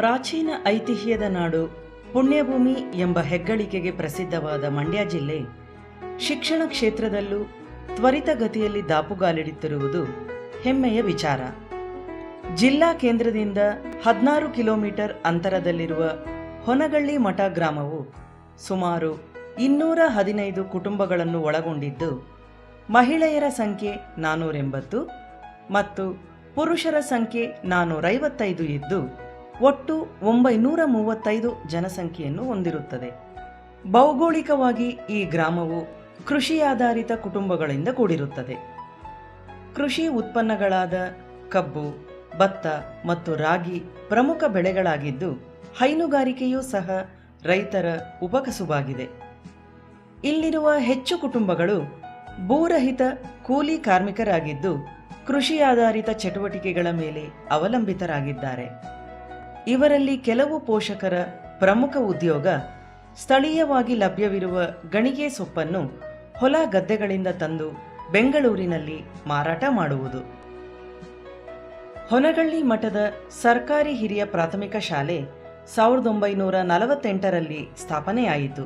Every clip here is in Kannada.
ಪ್ರಾಚೀನ ಐತಿಹ್ಯದ ನಾಡು, ಪುಣ್ಯಭೂಮಿ ಎಂಬ ಹೆಗ್ಗಳಿಕೆಗೆ ಪ್ರಸಿದ್ಧವಾದ ಮಂಡ್ಯ ಜಿಲ್ಲೆ ಶಿಕ್ಷಣ ಕ್ಷೇತ್ರದಲ್ಲೂ ತ್ವರಿತಗತಿಯಲ್ಲಿ ದಾಪುಗಾಲಿಡುತ್ತಿರುವುದು ಹೆಮ್ಮೆಯ ವಿಚಾರ. ಜಿಲ್ಲಾ ಕೇಂದ್ರದಿಂದ 16 ಕಿಲೋಮೀಟರ್ ಅಂತರದಲ್ಲಿರುವ ಹೊನಗಳ್ಳಿ ಮಠ ಗ್ರಾಮವು ಸುಮಾರು 215 ಕುಟುಂಬಗಳನ್ನು ಒಳಗೊಂಡಿದ್ದು, ಮಹಿಳೆಯರ ಸಂಖ್ಯೆ 480 ಮತ್ತು ಪುರುಷರ ಸಂಖ್ಯೆ 455 ಇದ್ದು ಒಟ್ಟು 935 ಜನಸಂಖ್ಯೆಯನ್ನು ಹೊಂದಿರುತ್ತದೆ. ಭೌಗೋಳಿಕವಾಗಿ ಈ ಗ್ರಾಮವು ಕೃಷಿ ಆಧಾರಿತ ಕುಟುಂಬಗಳಿಂದ ಕೂಡಿರುತ್ತದೆ. ಕೃಷಿ ಉತ್ಪನ್ನಗಳಾದ ಕಬ್ಬು, ಭತ್ತ ಮತ್ತು ರಾಗಿ ಪ್ರಮುಖ ಬೆಳೆಗಳಾಗಿದ್ದು, ಹೈನುಗಾರಿಕೆಯೂ ಸಹ ರೈತರ ಉಪಕಸುಬಾಗಿದೆ. ಇಲ್ಲಿರುವ ಹೆಚ್ಚು ಕುಟುಂಬಗಳು ಭೂರಹಿತ ಕೂಲಿ ಕಾರ್ಮಿಕರಾಗಿದ್ದು, ಕೃಷಿ ಆಧಾರಿತ ಚಟುವಟಿಕೆಗಳ ಮೇಲೆ ಅವಲಂಬಿತರಾಗಿದ್ದಾರೆ. ಇವರಲ್ಲಿ ಕೆಲವು ಪೋಷಕರ ಪ್ರಮುಖ ಉದ್ಯೋಗ ಸ್ಥಳೀಯವಾಗಿ ಲಭ್ಯವಿರುವ ಗಣಿಗೆ ಸೊಪ್ಪನ್ನು ಹೊಲ ಗದ್ದೆಗಳಿಂದ ತಂದು ಬೆಂಗಳೂರಿನಲ್ಲಿ ಮಾರಾಟ ಮಾಡುವುದು. ಹೊನಗಳ್ಳಿ ಮಠದ ಸರ್ಕಾರಿ ಹಿರಿಯ ಪ್ರಾಥಮಿಕ ಶಾಲೆ 1948ರಲ್ಲಿ ಸ್ಥಾಪನೆಯಾಯಿತು.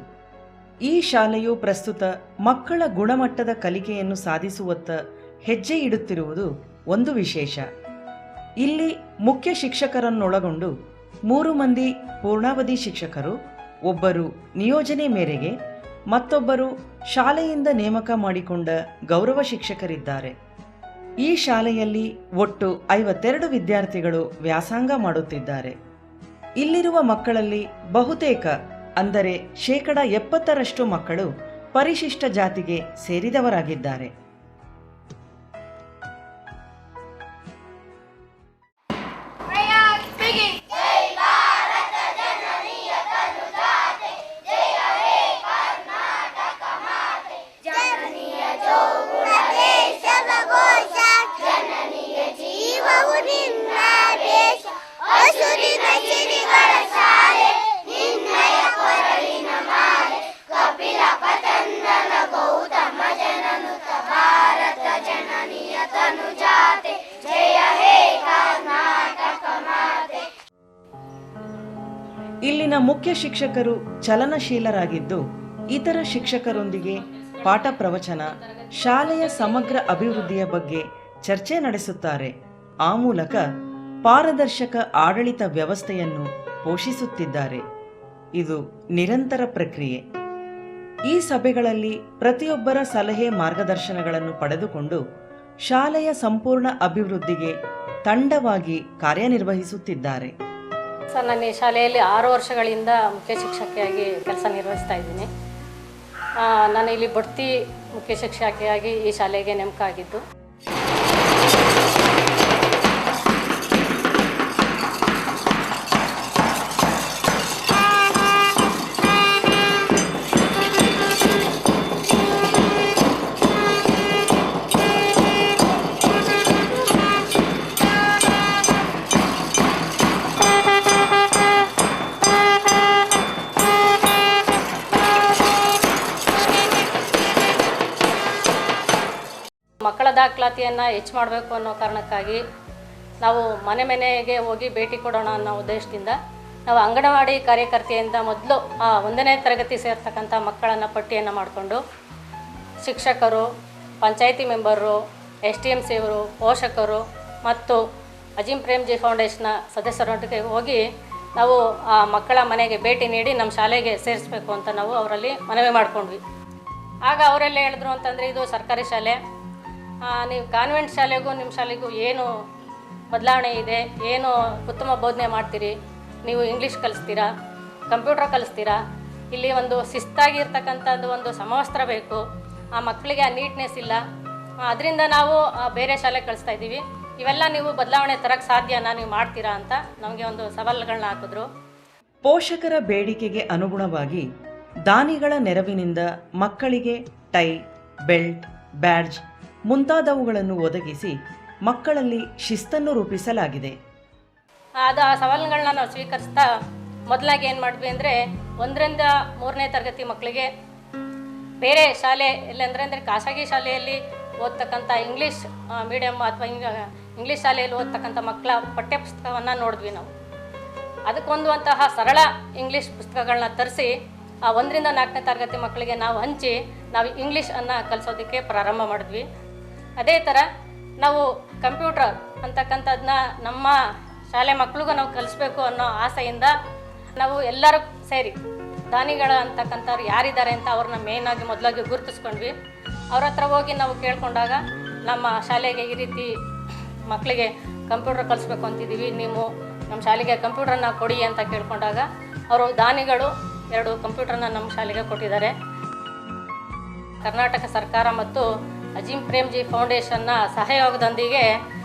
ಈ ಶಾಲೆಯು ಪ್ರಸ್ತುತ ಮಕ್ಕಳ ಗುಣಮಟ್ಟದ ಕಲಿಕೆಯನ್ನು ಸಾಧಿಸುವತ್ತ ಹೆಜ್ಜೆ ಇಡುತ್ತಿರುವುದು ಒಂದು ವಿಶೇಷ. ಇಲ್ಲಿ ಮುಖ್ಯ ಶಿಕ್ಷಕರನ್ನೊಳಗೊಂಡು 3 ಮಂದಿ ಪೂರ್ಣಾವಧಿ ಶಿಕ್ಷಕರು, ಒಬ್ಬರು ನಿಯೋಜನೆ ಮೇರೆಗೆ ಮತ್ತೊಬ್ಬರು ಶಾಲೆಯಿಂದ ನೇಮಕ ಮಾಡಿಕೊಂಡ ಗೌರವ ಶಿಕ್ಷಕರಿದ್ದಾರೆ. ಈ ಶಾಲೆಯಲ್ಲಿ ಒಟ್ಟು 52 ವಿದ್ಯಾರ್ಥಿಗಳು ವ್ಯಾಸಂಗ ಮಾಡುತ್ತಿದ್ದಾರೆ. ಇಲ್ಲಿರುವ ಮಕ್ಕಳಲ್ಲಿ ಬಹುತೇಕ ಅಂದರೆ 70% ಮಕ್ಕಳು ಪರಿಶಿಷ್ಟ ಜಾತಿಗೆ ಸೇರಿದವರಾಗಿದ್ದಾರೆ. ಇಲ್ಲಿನ ಮುಖ್ಯ ಶಿಕ್ಷಕರು ಚಲನಶೀಲರಾಗಿದ್ದು, ಇತರ ಶಿಕ್ಷಕರೊಂದಿಗೆ ಪಾಠ ಪ್ರವಚನ, ಶಾಲೆಯ ಸಮಗ್ರ ಅಭಿವೃದ್ಧಿಯ ಬಗ್ಗೆ ಚರ್ಚೆ ನಡೆಸುತ್ತಾರೆ. ಆ ಮೂಲಕ ಪಾರದರ್ಶಕ ಆಡಳಿತ ವ್ಯವಸ್ಥೆಯನ್ನು ಪೋಷಿಸುತ್ತಿದ್ದಾರೆ. ಇದು ನಿರಂತರ ಪ್ರಕ್ರಿಯೆ. ಈ ಸಭೆಗಳಲ್ಲಿ ಪ್ರತಿಯೊಬ್ಬರ ಸಲಹೆ ಮಾರ್ಗದರ್ಶನಗಳನ್ನು ಪಡೆದುಕೊಂಡು ಶಾಲೆಯ ಸಂಪೂರ್ಣ ಅಭಿವೃದ್ಧಿಗೆ ತಂಡವಾಗಿ ಕಾರ್ಯನಿರ್ವಹಿಸುತ್ತಿದ್ದಾರೆ. ಸರ್, ನಾನು ಈ ಶಾಲೆಯಲ್ಲಿ 6 ವರ್ಷಗಳಿಂದ ಮುಖ್ಯ ಶಿಕ್ಷಕಿಯಾಗಿ ಕೆಲಸ ನಿರ್ವಹಿಸ್ತಾ ಇದ್ದೀನಿ. ನಾನು ಇಲ್ಲಿ ಬಡ್ತಿ ಮುಖ್ಯ ಶಿಕ್ಷಕಿಯಾಗಿ ಈ ಶಾಲೆಗೆ ನೇಮಕ ಆಗಿದ್ದು. ಮಕ್ಕಳ ದಾಖಲಾತಿಯನ್ನು ಹೆಚ್ಚು ಮಾಡಬೇಕು ಅನ್ನೋ ಕಾರಣಕ್ಕಾಗಿ ನಾವು ಮನೆಗೆ ಹೋಗಿ ಭೇಟಿ ಕೊಡೋಣ ಅನ್ನೋ ಉದ್ದೇಶದಿಂದ ನಾವು ಅಂಗನವಾಡಿ ಕಾರ್ಯಕರ್ತೆಯಿಂದ ಮೊದಲು 1ನೇ ತರಗತಿ ಸೇರ್ತಕ್ಕಂಥ ಮಕ್ಕಳನ್ನು ಪಟ್ಟಿಯನ್ನು ಮಾಡಿಕೊಂಡು ಶಿಕ್ಷಕರು, ಪಂಚಾಯಿತಿ ಮೆಂಬರು, STMC ಅವರು, ಪೋಷಕರು ಮತ್ತು ಅಜೀಂ ಪ್ರೇಮ್ಜಿ ಫೌಂಡೇಶನ್ನ ಸದಸ್ಯರೊಟ್ಟಿಗೆ ಹೋಗಿ ನಾವು ಆ ಮಕ್ಕಳ ಮನೆಗೆ ಭೇಟಿ ನೀಡಿ ನಮ್ಮ ಶಾಲೆಗೆ ಸೇರಿಸಬೇಕು ಅಂತ ನಾವು ಅವರಲ್ಲಿ ಮನವಿ ಮಾಡಿಕೊಂಡ್ವಿ. ಆಗ ಅವರೆಲ್ಲ ಹೇಳಿದ್ರು ಅಂತಂದರೆ, ಇದು ಸರ್ಕಾರಿ ಶಾಲೆ, ನೀವು ಕಾನ್ವೆಂಟ್ ಶಾಲೆಗೂ ನಿಮ್ಮ ಶಾಲೆಗೂ ಏನು ಬದಲಾವಣೆ ಇದೆ, ಏನು ಉತ್ತಮ ಬೋಧನೆ ಮಾಡ್ತೀರಿ, ನೀವು ಇಂಗ್ಲೀಷ್ ಕಲಿಸ್ತೀರಾ, ಕಂಪ್ಯೂಟರ್ ಕಲಿಸ್ತೀರಾ, ಇಲ್ಲಿ ಒಂದು ಶಿಸ್ತಾಗಿರ್ತಕ್ಕಂಥದ್ದು ಒಂದು ಸಮವಸ್ತ್ರ ಬೇಕು, ಆ ಮಕ್ಕಳಿಗೆ ಆ ನೀಟ್ನೆಸ್ ಇಲ್ಲ, ಅದರಿಂದ ನಾವು ಬೇರೆ ಶಾಲೆಗೆ ಕಳಿಸ್ತಾ ಇದ್ದೀವಿ, ಇವೆಲ್ಲ ನೀವು ಬದಲಾವಣೆ ತರಕ್ಕೆ ಸಾಧ್ಯನಾ, ನೀವು ಮಾಡ್ತೀರಾ ಅಂತ ನಮಗೆ ಒಂದು ಸವಾಲುಗಳನ್ನ ಹಾಕಿದ್ರು. ಪೋಷಕರ ಬೇಡಿಕೆಗೆ ಅನುಗುಣವಾಗಿ ದಾನಿಗಳ ನೆರವಿನಿಂದ ಮಕ್ಕಳಿಗೆ ಟೈ, ಬೆಲ್ಟ್, ಬ್ಯಾಡ್ಜ್ ಮುಂತಾದವುಗಳನ್ನು ಒದಗಿಸಿ ಮಕ್ಕಳಲ್ಲಿ ಶಿಸ್ತನ್ನು ರೂಪಿಸಲಾಗಿದೆ. ಅದು ಆ ಸವಾಲುಗಳನ್ನ ನಾವು ಸ್ವೀಕರಿಸ್ತಾ ಮೊದಲಾಗಿ ಏನು ಮಾಡಿದ್ವಿ ಅಂದರೆ, 1ರಿಂದ 3ನೇ ತರಗತಿ ಮಕ್ಕಳಿಗೆ ಬೇರೆ ಶಾಲೆ ಎಲ್ಲಂದರೆ ಖಾಸಗಿ ಶಾಲೆಯಲ್ಲಿ ಓದ್ತಕ್ಕಂಥ ಇಂಗ್ಲೀಷ್ ಮೀಡಿಯಮ್ ಅಥವಾ ಇಂಗ್ಲೀಷ್ ಶಾಲೆಯಲ್ಲಿ ಓದ್ತಕ್ಕಂಥ ಮಕ್ಕಳ ಪಠ್ಯಪುಸ್ತಕವನ್ನು ನೋಡಿದ್ವಿ ನಾವು. ಅದಕ್ಕೆ ಹೊಂದುವಂತಹ ಸರಳ ಇಂಗ್ಲೀಷ್ ಪುಸ್ತಕಗಳನ್ನ ತರಿಸಿ ಆ 1ರಿಂದ 4ನೇ ತರಗತಿ ಮಕ್ಕಳಿಗೆ ನಾವು ಹಂಚಿ ನಾವು ಇಂಗ್ಲೀಷನ್ನು ಕಲಿಸೋದಕ್ಕೆ ಪ್ರಾರಂಭ ಮಾಡಿದ್ವಿ. ಅದೇ ಥರ ನಾವು ಕಂಪ್ಯೂಟರ್ ಅಂತಕ್ಕಂಥದ್ದನ್ನ ನಮ್ಮ ಶಾಲೆ ಮಕ್ಕಳಿಗೂ ನಾವು ಕಲಿಸ್ಬೇಕು ಅನ್ನೋ ಆಸೆಯಿಂದ ನಾವು ಎಲ್ಲರೂ ಸೇರಿ ದಾನಿಗಳ ಅಂತಕ್ಕಂಥವ್ರು ಯಾರಿದ್ದಾರೆ ಅಂತ ಅವ್ರನ್ನ ಮೇಯ್ನಾಗಿ ಮೊದಲಾಗಿ ಗುರುತಿಸ್ಕೊಂಡ್ವಿ. ಅವ್ರ ಹತ್ರ ಹೋಗಿ ನಾವು ಕೇಳ್ಕೊಂಡಾಗ ನಮ್ಮ ಶಾಲೆಗೆ ಈ ರೀತಿ ಮಕ್ಕಳಿಗೆ ಕಂಪ್ಯೂಟರ್ ಕಲಿಸ್ಬೇಕು ಅಂತಿದ್ದೀವಿ, ನೀವು ನಮ್ಮ ಶಾಲೆಗೆ ಕಂಪ್ಯೂಟರ್ನ ಕೊಡಿ ಅಂತ ಕೇಳ್ಕೊಂಡಾಗ ಅವರು ದಾನಿಗಳು 2 ಕಂಪ್ಯೂಟರ್ನ ನಮ್ಮ ಶಾಲೆಗೆ ಕೊಟ್ಟಿದ್ದಾರೆ. ಕರ್ನಾಟಕ ಸರ್ಕಾರ ಮತ್ತು ಅಜೀಂ ಪ್ರೇಮ್ಜಿ ಫೌಂಡೇಶನ್ನ ಸಹಯೋಗದೊಂದಿಗೆ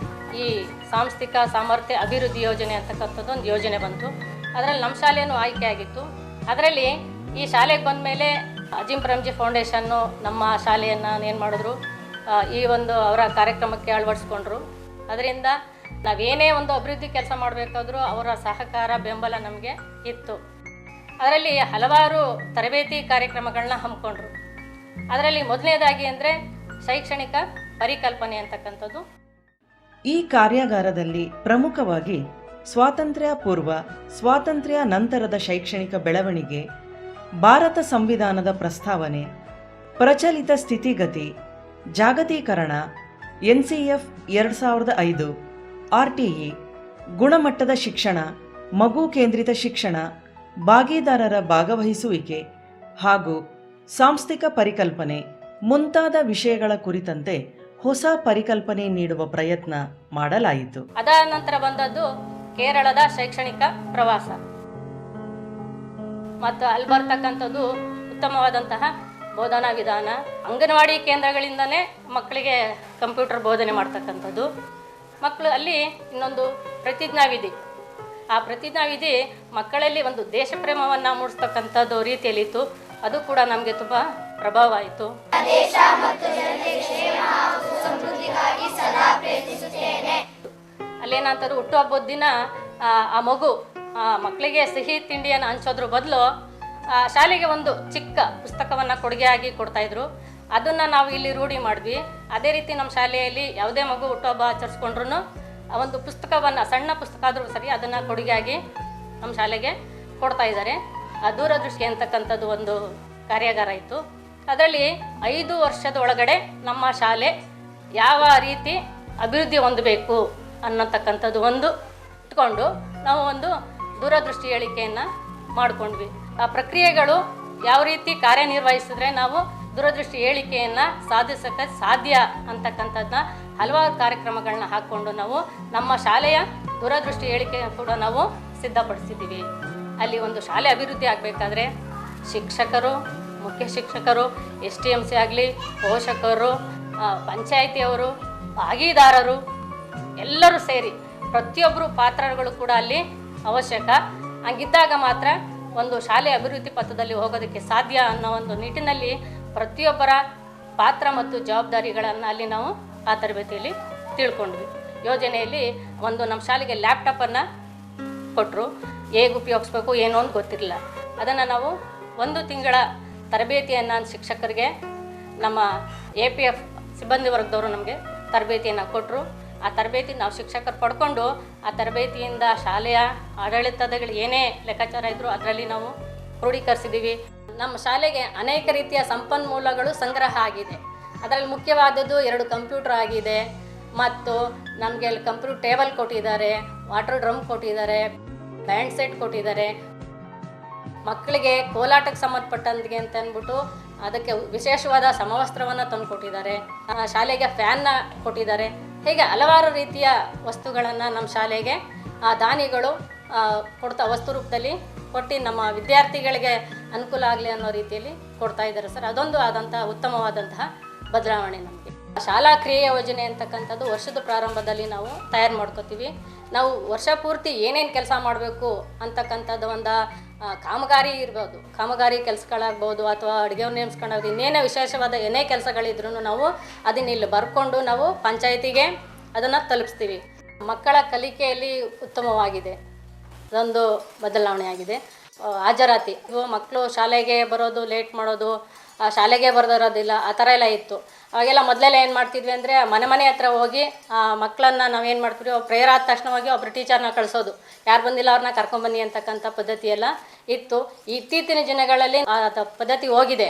ಈ ಸಾಂಸ್ಥಿಕ ಸಾಮರ್ಥ್ಯ ಅಭಿವೃದ್ಧಿ ಯೋಜನೆ ಅಂತಕ್ಕಂಥದ್ದು ಒಂದು ಯೋಜನೆ ಬಂತು. ಅದರಲ್ಲಿ ನಮ್ಮ ಶಾಲೆಯೂ ಆಯ್ಕೆಯಾಗಿತ್ತು. ಅದರಲ್ಲಿ ಈ ಶಾಲೆಗೆ ಬಂದ ಮೇಲೆ ಅಜೀಂ ಪ್ರೇಮ್ಜಿ ಫೌಂಡೇಶನ್ನು ನಮ್ಮ ಶಾಲೆಯನ್ನು ಏನು ಮಾಡಿದ್ರು, ಈ ಒಂದು ಅವರ ಕಾರ್ಯಕ್ರಮಕ್ಕೆ ಅಳವಡಿಸ್ಕೊಂಡ್ರು. ಅದರಿಂದ ನಾವೇನೇ ಒಂದು ಅಭಿವೃದ್ಧಿ ಕೆಲಸ ಮಾಡಬೇಕಾದ್ರೂ ಅವರ ಸಹಕಾರ ಬೆಂಬಲ ನಮಗೆ ಇತ್ತು. ಅದರಲ್ಲಿ ಹಲವಾರು ತರಬೇತಿ ಕಾರ್ಯಕ್ರಮಗಳನ್ನ ಹಮ್ಮಿಕೊಂಡ್ರು. ಅದರಲ್ಲಿ ಮೊದಲನೇದಾಗಿ ಅಂದರೆ ಶೈಕ್ಷಣಿಕ ಪರಿಕಲ್ಪನೆ ಅಂತಕ್ಕಂಥದ್ದು. ಈ ಕಾರ್ಯಾಗಾರದಲ್ಲಿ ಪ್ರಮುಖವಾಗಿ ಸ್ವಾತಂತ್ರ್ಯ ಪೂರ್ವ, ಸ್ವಾತಂತ್ರ್ಯ ನಂತರದ ಶೈಕ್ಷಣಿಕ ಬೆಳವಣಿಗೆ, ಭಾರತ ಸಂವಿಧಾನದ ಪ್ರಸ್ತಾವನೆ, ಪ್ರಚಲಿತ ಸ್ಥಿತಿಗತಿ, ಜಾಗತೀಕರಣ, NCF 2005, RTE, ಗುಣಮಟ್ಟದ ಶಿಕ್ಷಣ, ಮಗು ಕೇಂದ್ರಿತ ಶಿಕ್ಷಣ, ಭಾಗೀದಾರರ ಭಾಗವಹಿಸುವಿಕೆ ಹಾಗೂ ಸಾಂಸ್ಥಿಕ ಪರಿಕಲ್ಪನೆ ಮುಂತಾದ ವಿಷಯಗಳ ಕುರಿತಂತೆ ಹೊಸ ಪರಿಕಲ್ಪನೆ ನೀಡುವ ಪ್ರಯತ್ನ ಮಾಡಲಾಯಿತು. ಅದಾದ ನಂತರ ಬಂದದ್ದು ಕೇರಳದ ಶೈಕ್ಷಣಿಕ ಪ್ರವಾಸ ಮತ್ತು ಅಲ್ಲಿ ಬರ್ತಕ್ಕಂಥದ್ದು ಉತ್ತಮವಾದಂತಹ ಬೋಧನಾ ವಿಧಾನ. ಅಂಗನವಾಡಿ ಕೇಂದ್ರಗಳಿಂದನೇ ಮಕ್ಕಳಿಗೆ ಕಂಪ್ಯೂಟರ್ ಬೋಧನೆ ಮಾಡ್ತಕ್ಕಂಥದ್ದು. ಮಕ್ಕಳು ಅಲ್ಲಿ ಇನ್ನೊಂದು ಪ್ರತಿಜ್ಞಾವಿಧಿ, ಆ ಪ್ರತಿಜ್ಞಾವಿಧಿ ಮಕ್ಕಳಲ್ಲಿ ಒಂದು ದೇಶ ಪ್ರೇಮವನ್ನು ಮೂಡಿಸ್ತಕ್ಕಂಥದ್ದು ರೀತಿಯಲ್ಲಿತ್ತು. ಅದು ಕೂಡ ನಮಗೆ ತುಂಬ ಪ್ರಭಾವ ಆಯಿತು. ಅಲ್ಲೇನಂತಾರೆ, ಹುಟ್ಟುಹಬ್ಬದ ದಿನ ಆ ಮಗು ಮಕ್ಕಳಿಗೆ ಸಿಹಿ ತಿಂಡಿಯನ್ನು ಹಂಚೋದ್ರ ಬದಲು ಶಾಲೆಗೆ ಒಂದು ಚಿಕ್ಕ ಪುಸ್ತಕವನ್ನು ಕೊಡುಗೆಯಾಗಿ ಕೊಡ್ತಾಯಿದ್ರು. ಅದನ್ನು ನಾವು ಇಲ್ಲಿ ರೂಢಿ ಮಾಡಿದ್ವಿ. ಅದೇ ರೀತಿ ನಮ್ಮ ಶಾಲೆಯಲ್ಲಿ ಯಾವುದೇ ಮಗು ಹುಟ್ಟುಹಬ್ಬ ಆಚರಿಸ್ಕೊಂಡ್ರೂ ಒಂದು ಪುಸ್ತಕವನ್ನು, ಸಣ್ಣ ಪುಸ್ತಕ ಆದರೂ ಸರಿ, ಅದನ್ನು ಕೊಡುಗೆಯಾಗಿ ನಮ್ಮ ಶಾಲೆಗೆ ಕೊಡ್ತಾ ಇದ್ದಾರೆ. ದೂರದೃಷ್ಟಿ ಅಂತಕ್ಕಂಥದ್ದು ಒಂದು ಕಾರ್ಯಾಗಾರ ಇತ್ತು. ಅದರಲ್ಲಿ 5 ವರ್ಷದ ಒಳಗಡೆ ನಮ್ಮ ಶಾಲೆ ಯಾವ ರೀತಿ ಅಭಿವೃದ್ಧಿ ಹೊಂದಬೇಕು ಅನ್ನತಕ್ಕಂಥದ್ದು ಒಂದು ಇಟ್ಕೊಂಡು ನಾವು ಒಂದು ದೂರದೃಷ್ಟಿ ಹೇಳಿಕೆಯನ್ನು ಮಾಡಿಕೊಂಡ್ವಿ. ಆ ಪ್ರಕ್ರಿಯೆಗಳು ಯಾವ ರೀತಿ ಕಾರ್ಯನಿರ್ವಹಿಸಿದ್ರೆ ನಾವು ದೂರದೃಷ್ಟಿ ಹೇಳಿಕೆಯನ್ನು ಸಾಧಿಸೋಕ್ಕೆ ಸಾಧ್ಯ ಅಂತಕ್ಕಂಥದ್ದನ್ನ ಹಲವಾರು ಕಾರ್ಯಕ್ರಮಗಳನ್ನ ಹಾಕ್ಕೊಂಡು ನಾವು ನಮ್ಮ ಶಾಲೆಯ ದೂರದೃಷ್ಟಿ ಹೇಳಿಕೆ ಕೂಡ ನಾವು ಸಿದ್ಧಪಡಿಸಿದ್ದೀವಿ. ಅಲ್ಲಿ ಒಂದು ಶಾಲೆ ಅಭಿವೃದ್ಧಿ ಆಗಬೇಕಾದ್ರೆ ಶಿಕ್ಷಕರು, ಮುಖ್ಯ ಶಿಕ್ಷಕರು, STMC ಆಗಲಿ, ಪೋಷಕರು, ಪಂಚಾಯಿತಿಯವರು, ಭಾಗೀದಾರರು ಎಲ್ಲರೂ ಸೇರಿ ಪ್ರತಿಯೊಬ್ಬರು ಪಾತ್ರಗಳು ಕೂಡ ಅಲ್ಲಿ ಅವಶ್ಯಕ. ಹಂಗಿದ್ದಾಗ ಮಾತ್ರ ಒಂದು ಶಾಲೆ ಅಭಿವೃದ್ಧಿ ಪಥದಲ್ಲಿ ಹೋಗೋದಕ್ಕೆ ಸಾಧ್ಯ ಅನ್ನೋ ಒಂದು ನಿಟ್ಟಿನಲ್ಲಿ ಪ್ರತಿಯೊಬ್ಬರ ಪಾತ್ರ ಮತ್ತು ಜವಾಬ್ದಾರಿಗಳನ್ನು ಅಲ್ಲಿ ನಾವು ಆ ತರಬೇತಿಯಲ್ಲಿ ತಿಳ್ಕೊಂಡ್ವಿ. ಯೋಜನೆಯಲ್ಲಿ ಒಂದು ನಮ್ಮ ಶಾಲೆಗೆ ಲ್ಯಾಪ್ಟಾಪನ್ನು ಕೊಟ್ಟರು. ಹೇಗೆ ಉಪಯೋಗಿಸ್ಬೇಕು ಏನೋ ಅಂತ ಗೊತ್ತಿರಲಿಲ್ಲ. ಅದನ್ನು ನಾವು 1 ತಿಂಗಳ ತರಬೇತಿಯನ್ನು ಶಿಕ್ಷಕರಿಗೆ ನಮ್ಮ APF ಸಿಬ್ಬಂದಿ ವರ್ಗದವರು ನಮಗೆ ತರಬೇತಿಯನ್ನು ಕೊಟ್ಟರು. ಆ ತರಬೇತಿ ನಾವು ಶಿಕ್ಷಕರು ಪಡ್ಕೊಂಡು ಆ ತರಬೇತಿಯಿಂದ ಶಾಲೆಯ ಆಡಳಿತಗಳು ಏನೇ ಲೆಕ್ಕಾಚಾರ ಇದ್ದರೂ ಅದರಲ್ಲಿ ನಾವು ಕ್ರೋಢೀಕರಿಸಿದ್ದೀವಿ. ನಮ್ಮ ಶಾಲೆಗೆ ಅನೇಕ ರೀತಿಯ ಸಂಪನ್ಮೂಲಗಳು ಸಂಗ್ರಹ ಆಗಿದೆ. ಅದರಲ್ಲಿ ಮುಖ್ಯವಾದದ್ದು 2 ಕಂಪ್ಯೂಟರ್ ಆಗಿದೆ ಮತ್ತು ನಮಗೆ ಅಲ್ಲಿ ಕಂಪ್ಯೂಟರ್ ಟೇಬಲ್ ಕೊಟ್ಟಿದ್ದಾರೆ, ವಾಟರ್ ಡ್ರಮ್ ಕೊಟ್ಟಿದ್ದಾರೆ, ಬ್ಯಾಂಡ್ ಸೆಟ್ ಕೊಟ್ಟಿದ್ದಾರೆ. ಮಕ್ಕಳಿಗೆ ಕೋಲಾಟಕ್ಕೆ ಸಂಬಂಧಪಟ್ಟಂಗೆ ಅಂತ ಅಂದ್ಬಿಟ್ಟು ಅದಕ್ಕೆ ವಿಶೇಷವಾದ ಸಮವಸ್ತ್ರವನ್ನು ತಂದು ಕೊಟ್ಟಿದ್ದಾರೆ. ಶಾಲೆಗೆ ಫ್ಯಾನ್ನ ಕೊಟ್ಟಿದ್ದಾರೆ. ಹೀಗೆ ಹಲವಾರು ರೀತಿಯ ವಸ್ತುಗಳನ್ನು ನಮ್ಮ ಶಾಲೆಗೆ ದಾನಿಗಳು ಕೊಡ್ತಾ ವಸ್ತು ರೂಪದಲ್ಲಿ ಕೊಟ್ಟು ನಮ್ಮ ವಿದ್ಯಾರ್ಥಿಗಳಿಗೆ ಅನುಕೂಲ ಆಗಲಿ ಅನ್ನೋ ರೀತಿಯಲ್ಲಿ ಕೊಡ್ತಾ ಇದ್ದಾರೆ ಸರ್. ಅದೊಂದು ಆದಂತಹ ಉತ್ತಮವಾದಂತಹ ಬದಲಾವಣೆ ನಮಗೆ. ಶಾಲಾ ಕ್ರಿಯೆ ಯೋಜನೆ ಅಂತಕ್ಕಂಥದ್ದು ವರ್ಷದ ಪ್ರಾರಂಭದಲ್ಲಿ ನಾವು ತಯಾರು ಮಾಡ್ಕೋತೀವಿ. ನಾವು ವರ್ಷ ಪೂರ್ತಿ ಏನೇನು ಕೆಲಸ ಮಾಡಬೇಕು ಅಂತಕ್ಕಂಥದ್ದು ಒಂದು ಕಾಮಗಾರಿ ಇರ್ಬೋದು, ಕಾಮಗಾರಿ ಕೆಲಸಗಳಾಗ್ಬೋದು ಅಥವಾ ಅಡುಗೆ ನೇಮಿಸ್ಕೊಂಡಾಗ ಇನ್ನೇನೇ ವಿಶೇಷವಾದ ಏನೇ ಕೆಲಸಗಳಿದ್ರೂ ನಾವು ಅದನ್ನ ಇಲ್ಲಿ ಬರ್ಕೊಂಡು ನಾವು ಪಂಚಾಯಿತಿಗೆ ಅದನ್ನು ತಲುಪಿಸ್ತೀವಿ. ಮಕ್ಕಳ ಕಲಿಕೆಯಲ್ಲಿ ಉತ್ತಮವಾಗಿದೆ, ಅದೊಂದು ಬದಲಾವಣೆ ಆಗಿದೆ. ಹಾಜರಾತಿ. ಇವು ಮಕ್ಕಳು ಶಾಲೆಗೆ ಬರೋದು ಲೇಟ್ ಮಾಡೋದು, ಶಾಲೆಗೆ ಬರೋದಿರೋದಿಲ್ಲ, ಆ ಥರ ಎಲ್ಲ ಇತ್ತು. ಅವಾಗೆಲ್ಲ ಮೊದಲೆಲ್ಲ ಏನು ಮಾಡ್ತಿದ್ವಿ ಅಂದರೆ ಮನೆ ಮನೆ ಹತ್ರ ಹೋಗಿ ಮಕ್ಕಳನ್ನು ನಾವೇನು ಮಾಡ್ತೀವಿ, ಪ್ರೇಯರ್ ಆದ ತಕ್ಷಣವಾಗಿ ಒಬ್ಬರು ಟೀಚರ್ನ ಕಳಿಸೋದು, ಯಾರು ಬಂದಿಲ್ಲ ಅವ್ರನ್ನ ಕರ್ಕೊಂಬನ್ನಿ ಅಂತಕ್ಕಂಥ ಪದ್ಧತಿ ಎಲ್ಲ ಇತ್ತು. ಇತ್ತೀಚಿನ ದಿನಗಳಲ್ಲಿ ಆ ಪದ್ಧತಿ ಹೋಗಿದೆ.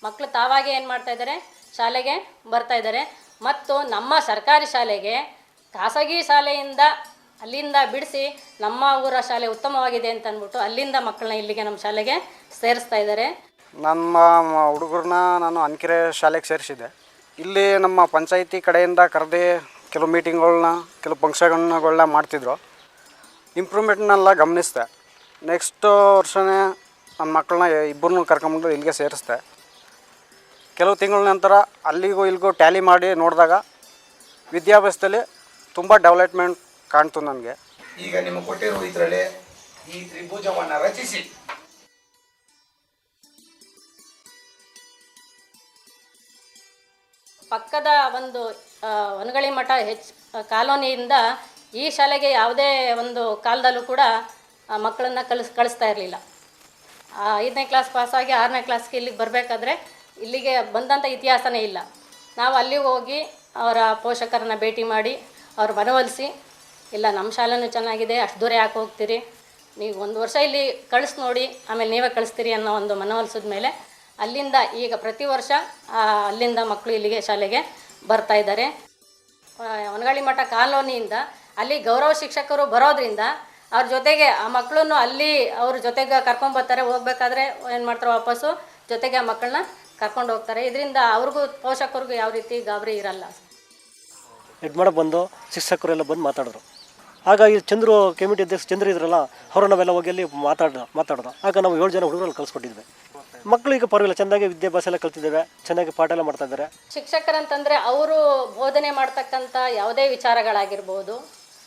ಮಕ್ಕಳು ತಾವಾಗೇ ಏನು ಮಾಡ್ತಾಯಿದ್ದಾರೆ, ಶಾಲೆಗೆ ಬರ್ತಾಯಿದ್ದಾರೆ. ಮತ್ತು ನಮ್ಮ ಸರ್ಕಾರಿ ಶಾಲೆಗೆ ಖಾಸಗಿ ಶಾಲೆಯಿಂದ ಅಲ್ಲಿಂದ ಬಿಡಿಸಿ ನಮ್ಮ ಊರ ಶಾಲೆ ಉತ್ತಮವಾಗಿದೆ ಅಂತ ಅಂದ್ಬಿಟ್ಟು ಅಲ್ಲಿಂದ ಮಕ್ಕಳನ್ನ ಇಲ್ಲಿಗೆ ನಮ್ಮ ಶಾಲೆಗೆ ಸೇರಿಸ್ತಾ ಇದ್ದಾರೆ. ನಮ್ಮ ಹುಡುಗರನ್ನ ನಾನು ಅನ್ಕೆರೆ ಶಾಲೆಗೆ ಸೇರಿಸಿದ್ದೆ. ಇಲ್ಲಿ ನಮ್ಮ ಪಂಚಾಯಿತಿ ಕಡೆಯಿಂದ ಕರೆದು ಕೆಲವು ಮೀಟಿಂಗ್ಗಳನ್ನ, ಕೆಲವು ಫಂಕ್ಷನ್ಗಳನ್ನ ಮಾಡ್ತಿದ್ರು. ಇಂಪ್ರೂವ್ಮೆಂಟ್ನೆಲ್ಲ ಗಮನಿಸಿದೆ. ನೆಕ್ಸ್ಟ್ ವರ್ಷವೇ ನನ್ನ ಮಕ್ಕಳನ್ನ ಇಬ್ಬರನ್ನೂ ಕರ್ಕೊಂಬಂದು ಇಲ್ಲಿಗೆ ಸೇರಿಸ್ದೆ. ಕೆಲವು ತಿಂಗಳ ನಂತರ ಅಲ್ಲಿಗೂ ಇಲ್ಲಿಗೂ ಟ್ಯಾಲಿ ಮಾಡಿ ನೋಡಿದಾಗ ವಿದ್ಯಾಭ್ಯಾಸದಲ್ಲಿ ತುಂಬ ಡೆವಲಪ್ಮೆಂಟ್ ಕಾಣ್ತು ನನಗೆ. ಈಗ ನಿಮಗೆ ಕೊಟ್ಟಿರುವ ಇದರಲ್ಲಿ ಈ ತ್ರಿಭುಜವನ್ನು ರಚಿಸಿ ಪಕ್ಕದ ಒಂದು ಹೊನಗಳಿ ಮಠ ಕಾಲೋನಿಯಿಂದ ಈ ಶಾಲೆಗೆ ಯಾವುದೇ ಒಂದು ಕಾಲದಲ್ಲೂ ಕೂಡ ಮಕ್ಕಳನ್ನು ಕಳಿಸ್ತಾ ಇರಲಿಲ್ಲ. 5ನೇ ಕ್ಲಾಸ್ ಪಾಸಾಗಿ 6ನೇ ಕ್ಲಾಸ್ಗೆ ಇಲ್ಲಿಗೆ ಬರಬೇಕಾದ್ರೆ ಇಲ್ಲಿಗೆ ಬಂದಂಥ ಇತಿಹಾಸನೇ ಇಲ್ಲ. ನಾವು ಅಲ್ಲಿಗೆ ಹೋಗಿ ಅವರ ಪೋಷಕರನ್ನ ಭೇಟಿ ಮಾಡಿ ಅವ್ರ ಮನವೊಲಿಸಿ, ಇಲ್ಲ ನಮ್ಮ ಶಾಲೆನೂ ಚೆನ್ನಾಗಿದೆ, ಅಷ್ಟು ದೂರ ಯಾಕೆ ಹೋಗ್ತೀರಿ, ನೀವು 1 ವರ್ಷ ಇಲ್ಲಿ ಕಳಿಸಿ ನೋಡಿ, ಆಮೇಲೆ ನೀವೇ ಕಳಿಸ್ತೀರಿ ಅನ್ನೋ ಒಂದು ಮನವೊಲಿಸಿದ ಮೇಲೆ ಅಲ್ಲಿಂದ ಈಗ ಪ್ರತಿ ವರ್ಷ ಅಲ್ಲಿಂದ ಮಕ್ಕಳು ಇಲ್ಲಿಗೆ ಶಾಲೆಗೆ ಬರ್ತಾ ಇದ್ದಾರೆ. ಹೊನಗಳಿ ಮಠ ಕಾಲೋನಿಯಿಂದ ಅಲ್ಲಿ ಗೌರವ ಶಿಕ್ಷಕರು ಬರೋದ್ರಿಂದ ಅವ್ರ ಜೊತೆಗೆ ಆ ಮಕ್ಕಳನ್ನು ಅಲ್ಲಿ ಅವ್ರ ಜೊತೆಗೆ ಕರ್ಕೊಂಬರ್ತಾರೆ. ಹೋಗ್ಬೇಕಾದ್ರೆ ಏನು ಮಾಡ್ತಾರೆ, ವಾಪಸ್ಸು ಜೊತೆಗೆ ಆ ಮಕ್ಕಳನ್ನ ಕರ್ಕೊಂಡು ಹೋಗ್ತಾರೆ. ಇದರಿಂದ ಅವ್ರಿಗೂ ಪೋಷಕರಿಗೂ ಯಾವ ರೀತಿ ಗಾಬರಿ ಇರಲ್ಲ. ಹೆಡ್ ಮಾಡಕ್ಕೆ ಬಂದು ಶಿಕ್ಷಕರೆಲ್ಲ ಬಂದು ಮಾತಾಡಿದ್ರು. ಆಗ ಈ ಚಂದ್ರು ಕಮಿಟಿ ಅಧ್ಯಕ್ಷ ಚಂದ್ರ ಇದ್ರಲ್ಲ, ಅವರು ನಾವೆಲ್ಲ ಹೋಗಿ ಅಲ್ಲಿ ಮಾತಾಡೋದು. ಆಗ ನಾವು 7 ಜನ ಹುಡುಗರಲ್ಲಿ ಕಳಿಸ್ಕೊಟ್ಟಿದ್ವಿ. ಮಕ್ಕಳು ಈಗ ಪರವಾಗಿಲ್ಲ, ಚೆನ್ನಾಗಿ ವಿದ್ಯಾಭ್ಯಾಸ ಎಲ್ಲ ಕಲ್ತಿದ್ದೇವೆ, ಚೆನ್ನಾಗಿ ಪಾಠ ಎಲ್ಲ ಮಾಡ್ತಾ ಇದ್ದಾರೆ. ಶಿಕ್ಷಕರಂತಂದರೆ ಅವರು ಬೋಧನೆ ಮಾಡ್ತಕ್ಕಂಥ ಯಾವುದೇ ವಿಚಾರಗಳಾಗಿರ್ಬೋದು,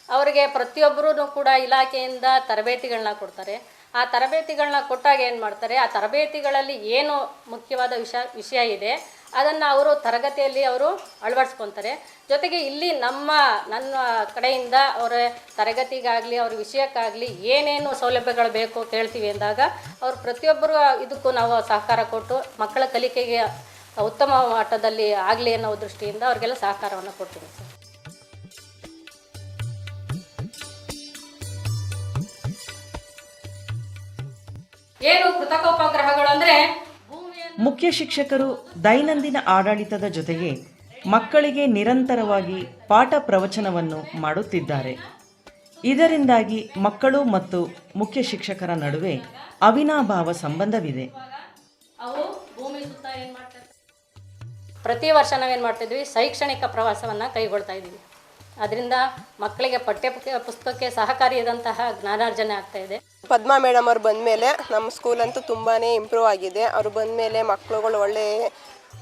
ಅವರಿಗೆ ಪ್ರತಿಯೊಬ್ಬರೂ ಕೂಡ ಇಲಾಖೆಯಿಂದ ತರಬೇತಿಗಳನ್ನ ಕೊಡ್ತಾರೆ. ಆ ತರಬೇತಿಗಳನ್ನ ಕೊಟ್ಟಾಗ ಏನು ಮಾಡ್ತಾರೆ, ಆ ತರಬೇತಿಗಳಲ್ಲಿ ಏನು ಮುಖ್ಯವಾದ ವಿಷಯ ಇದೆ ಅದನ್ನು ಅವರು ತರಗತಿಯಲ್ಲಿ ಅವರು ಅಳವಡಿಸ್ಕೊತಾರೆ. ಜೊತೆಗೆ ಇಲ್ಲಿ ನನ್ನ ಕಡೆಯಿಂದ ಅವರ ತರಗತಿಗಾಗಲಿ ಅವ್ರ ವಿಷಯಕ್ಕಾಗಲಿ ಏನೇನು ಸೌಲಭ್ಯಗಳು ಬೇಕು ಕೇಳ್ತೀವಿ ಅಂದಾಗ ಅವರು ಪ್ರತಿಯೊಬ್ಬರು ಇದಕ್ಕೂ ನಾವು ಸಹಕಾರ ಕೊಟ್ಟು ಮಕ್ಕಳ ಕಲಿಕೆಗೆ ಉತ್ತಮ ಮಟ್ಟದಲ್ಲಿ ಆಗಲಿ ಅನ್ನೋ ದೃಷ್ಟಿಯಿಂದ ಅವ್ರಿಗೆಲ್ಲ ಸಹಕಾರವನ್ನು ಕೊಡ್ತೀವಿ ಸರ್. ಏನು ಕೃತಕ ಉಪಗ್ರಹಗಳು ಅಂದರೆ, ಮುಖ್ಯ ಶಿಕ್ಷಕರು ದೈನಂದಿನ ಆಡಳಿತದ ಜೊತೆಗೆ ಮಕ್ಕಳಿಗೆ ನಿರಂತರವಾಗಿ ಪಾಠ ಪ್ರವಚನವನ್ನು ಮಾಡುತ್ತಿದ್ದಾರೆ. ಇದರಿಂದಾಗಿ ಮಕ್ಕಳು ಮತ್ತು ಮುಖ್ಯ ಶಿಕ್ಷಕರ ನಡುವೆ ಅವಿನಾಭಾವ ಸಂಬಂಧವಿದೆ. ಅವು ಭೂಮಿ ಸುತ್ತ ಏನು ಮಾಡ್ತಾರೆ, ಪ್ರತಿ ವರ್ಷ ನಾವೇನು ಮಾಡ್ತಿದ್ವಿ, ಶೈಕ್ಷಣಿಕ ಪ್ರವಾಸವನ್ನು ಕೈಗೊಳ್ತಾ ಇದ್ದೀವಿ. ಅದರಿಂದ ಮಕ್ಕಳಿಗೆ ಪಠ್ಯ ಪುಸ್ತಕಕ್ಕೆ ಸಹಕಾರಿಯಾದಂತಹ ಜ್ಞಾನಾರ್ಜನೆ ಆಗ್ತಾ ಇದೆ. ಪದ್ಮಾ ಮೇಡಮ್ ಅವ್ರು ಬಂದಮೇಲೆ ನಮ್ಮ ಸ್ಕೂಲಂತೂ ತುಂಬಾ ಇಂಪ್ರೂವ್ ಆಗಿದೆ. ಅವರು ಬಂದಮೇಲೆ ಮಕ್ಕಳುಗಳು ಒಳ್ಳೆ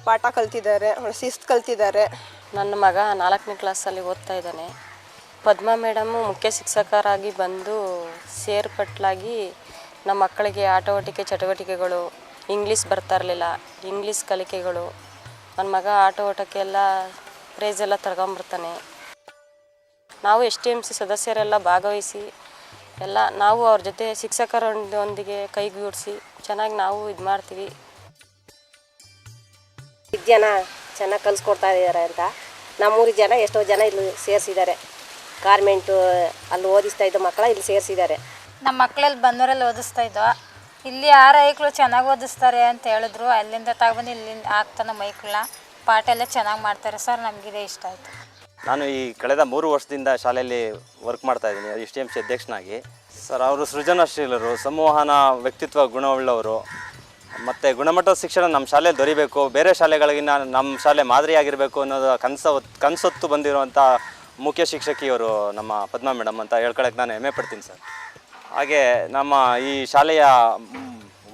ಪಾಠ ಕಲ್ತಿದ್ದಾರೆ, ಶಿಸ್ತು ಕಲ್ತಿದ್ದಾರೆ. ನನ್ನ ಮಗ 4ನೇ ಕ್ಲಾಸಲ್ಲಿ ಓದ್ತಾ ಇದ್ದಾನೆ. ಪದ್ಮಾ ಮೇಡಮ್ಮು ಮುಖ್ಯ ಶಿಕ್ಷಕರಾಗಿ ಬಂದು ಸೇರ್ಪಟ್ಲಾಗಿ ನಮ್ಮ ಮಕ್ಕಳಿಗೆ ಆಟೋಟಿಕೆ ಚಟುವಟಿಕೆಗಳು, ಇಂಗ್ಲೀಷ್ ಬರ್ತಾ ಇರಲಿಲ್ಲ, ಇಂಗ್ಲೀಷ್ ಕಲಿಕೆಗಳು, ನನ್ನ ಮಗ ಆಟೋಟಕ್ಕೆಲ್ಲ ಪ್ರೈಸ್ ಎಲ್ಲ ತಗೊಂಬರ್ತಾನೆ. ನಾವು STMC ಸದಸ್ಯರೆಲ್ಲ ಭಾಗವಹಿಸಿ ಎಲ್ಲ ನಾವು ಅವ್ರ ಜೊತೆ ಶಿಕ್ಷಕರೊಂದಿಗೆ ಕೈಗೂಡಿಸಿ ಚೆನ್ನಾಗಿ ನಾವು ಇದು ಮಾಡ್ತೀವಿ. ವಿದ್ಯಾನ ಚೆನ್ನಾಗಿ ಕಲಿಸ್ಕೊಡ್ತಾ ಇದ್ದಾರೆ ಅಂತ ನಮ್ಮೂರಿ ಜನ ಎಷ್ಟೋ ಜನ ಇಲ್ಲಿ ಸೇರಿಸಿದ್ದಾರೆ. ಗಾರ್ಮೆಂಟು ಅಲ್ಲಿ ಓದಿಸ್ತಾ ಇದ್ದ ಮಕ್ಕಳ ಇಲ್ಲಿ ಸೇರಿಸಿದ್ದಾರೆ. ನಮ್ಮ ಮಕ್ಕಳಲ್ಲಿ ಬಂದವರಲ್ಲಿ ಓದಿಸ್ತಾ ಇದ್ದೋ, ಇಲ್ಲಿ 6 ಐಕ್ಳು ಚೆನ್ನಾಗಿ ಓದಿಸ್ತಾರೆ ಅಂತ ಹೇಳಿದ್ರು. ಅಲ್ಲಿಂದ ತಗೊಂಡು ಇಲ್ಲಿಂದ ಆಗ್ತಾನೆ ಮೈಕ್ಳನ್ನ ಪಾಠ ಎಲ್ಲ ಚೆನ್ನಾಗಿ ಮಾಡ್ತಾರೆ ಸರ್. ನಮಗಿದೆ ಇಷ್ಟ ಆಯಿತು. ನಾನು ಈ ಕಳೆದ 3 ವರ್ಷದಿಂದ ಶಾಲೆಯಲ್ಲಿ ವರ್ಕ್ ಮಾಡ್ತಾಯಿದ್ದೀನಿ STMC ಅಧ್ಯಕ್ಷನಾಗಿ. ಸರ್, ಅವರು ಸೃಜನಶೀಲರು, ಸಂವಹನ ವ್ಯಕ್ತಿತ್ವ ಗುಣವುಳ್ಳವರು, ಮತ್ತು ಗುಣಮಟ್ಟದ ಶಿಕ್ಷಣ ನಮ್ಮ ಶಾಲೆಯಲ್ಲಿ ದೊರೀಬೇಕು, ಬೇರೆ ಶಾಲೆಗಳಿಗಿನ್ನ ನಮ್ಮ ಶಾಲೆ ಮಾದರಿಯಾಗಿರಬೇಕು ಅನ್ನೋದು ಕನಸೊತ್ತು ಬಂದಿರುವಂಥ ಮುಖ್ಯ ಶಿಕ್ಷಕಿಯವರು ನಮ್ಮ ಪದ್ಮಾ ಮೇಡಮ್ ಅಂತ ಹೇಳ್ಕೊಳಕ್ಕೆ ನಾನು ಹೆಮ್ಮೆ ಪಡ್ತೀನಿ ಸರ್. ಹಾಗೆ ನಮ್ಮ ಈ ಶಾಲೆಯ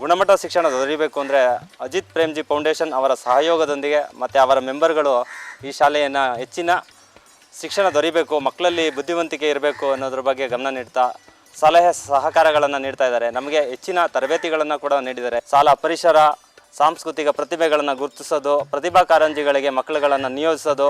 ಗುಣಮಟ್ಟದ ಶಿಕ್ಷಣ ದೊರೀಬೇಕು ಅಂದರೆ ಅಜಿತ್ ಪ್ರೇಮ್ಜಿ ಫೌಂಡೇಶನ್ ಅವರ ಸಹಯೋಗದೊಂದಿಗೆ ಮತ್ತು ಅವರ ಮೆಂಬರ್ಗಳು ಈ ಶಾಲೆಯನ್ನು ಹೆಚ್ಚಿನ ಶಿಕ್ಷಣ ದೊರೀಬೇಕು, ಮಕ್ಕಳಲ್ಲಿ ಬುದ್ಧಿವಂತಿಕೆ ಇರಬೇಕು ಅನ್ನೋದ್ರ ಬಗ್ಗೆ ಗಮನ ನೀಡ್ತಾ ಸಲಹೆ ಸಹಕಾರಗಳನ್ನು ನೀಡ್ತಾ ಇದ್ದಾರೆ. ನಮಗೆ ಹೆಚ್ಚಿನ ತರಬೇತಿಗಳನ್ನು ಕೂಡ ನೀಡಿದ್ದಾರೆ. ಶಾಲಾ ಪರಿಸರ, ಸಾಂಸ್ಕೃತಿಕ ಪ್ರತಿಭೆಗಳನ್ನು ಗುರುತಿಸೋದು, ಪ್ರತಿಭಾ ಕಾರಂಜಿಗಳಿಗೆ ಮಕ್ಕಳುಗಳನ್ನು ನಿಯೋಜಿಸೋದು,